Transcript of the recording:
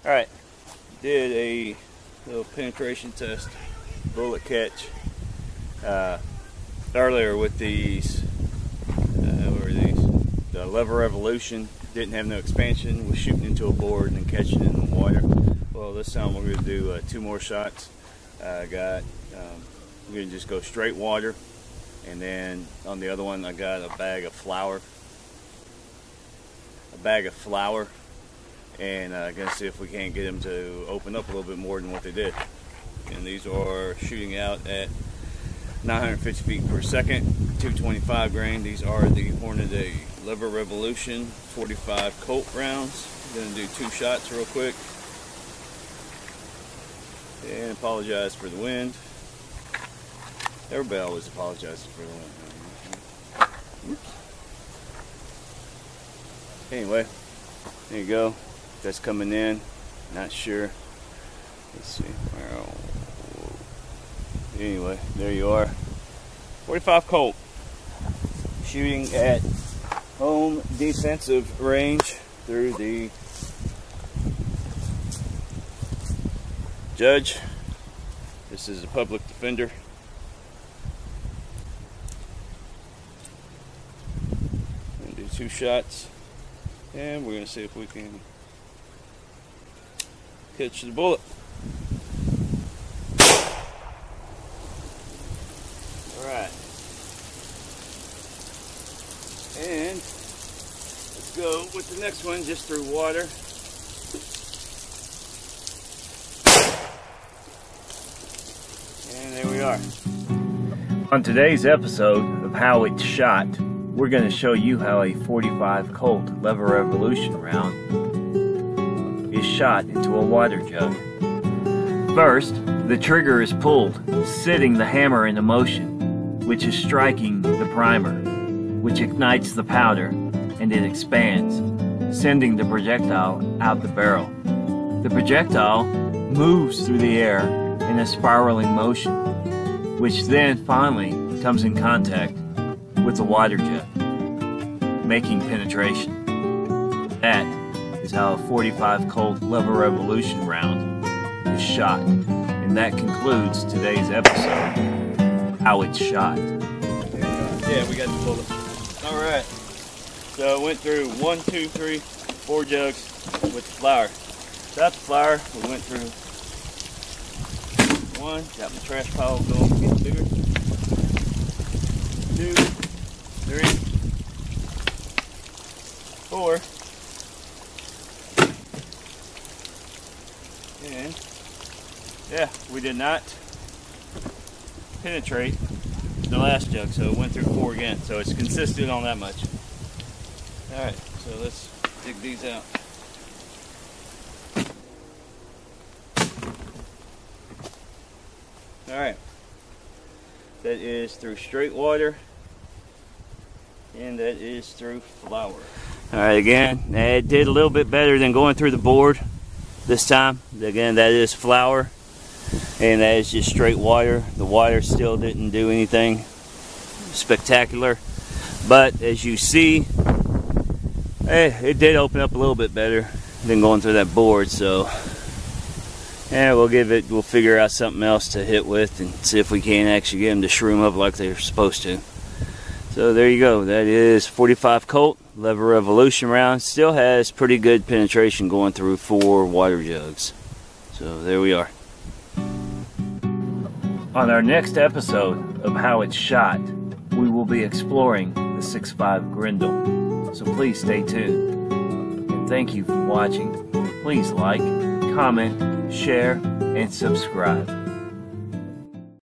Alright, did a little penetration test, bullet catch earlier with these, what were these? The Lever Revolution. Didn't have no expansion, was shooting into a board and then catching it in the water. Well, this time we're going to do 2 more shots. We're going to just go straight water, and then on the other one I got a bag of flour. And gonna see if we can't get them to open up a little bit more than what they did. And these are shooting out at 950 feet per second, 225 grain. These are the Hornady Lever Revolution 45 Colt rounds. I'm gonna do 2 shots real quick. And apologize for the wind. Everybody always apologizes for the wind. Oops. Anyway, there you go. That's coming in. Not sure. Let's see. Anyway, there you are. 45 Colt. Shooting at home defensive range through the judge. This is a public defender. I'm gonna do 2 shots, and we're gonna see if we can catch the bullet. Alright. And let's go with the next one just through water. And there we are. On today's episode of How It's Shot, we're going to show you how a 45 Colt Lever Revolution round is shot into a water jug. First, the trigger is pulled, setting the hammer into motion, which is striking the primer, which ignites the powder, and it expands, sending the projectile out the barrel. The projectile moves through the air in a spiraling motion, which then finally comes in contact with the water jug, making penetration. That is how a 45 Colt Lever Revolution round is shot. And that concludes today's episode, How It's Shot. Yeah, we got the bullet. Alright, so I went through 1, 2, 3, 4 jugs with the flour. Without the flour, we went through 1, got my trash pile going, getting bigger. 2, 3, 4. And yeah, we did not penetrate the last jug, so it went through 4 again. So it's consistent on that much. Alright, so let's dig these out. Alright, that is through straight water, and that is through flour. Alright, again, it did a little bit better than going through the board this time. Again, that is flour, and that is just straight water. The water still didn't do anything spectacular, but as you see, it did open up a little bit better than going through that board. So we'll figure out something else to hit with and see if we can actually get them to shroom up like they're supposed to. So there you go. That is 45 Colt Lever Revolution round. Still has pretty good penetration going through 4 water jugs. So there we are. On our next episode of How It's Shot, we will be exploring the 6.5 Grendel. So please stay tuned. And thank you for watching. Please like, comment, share, and subscribe.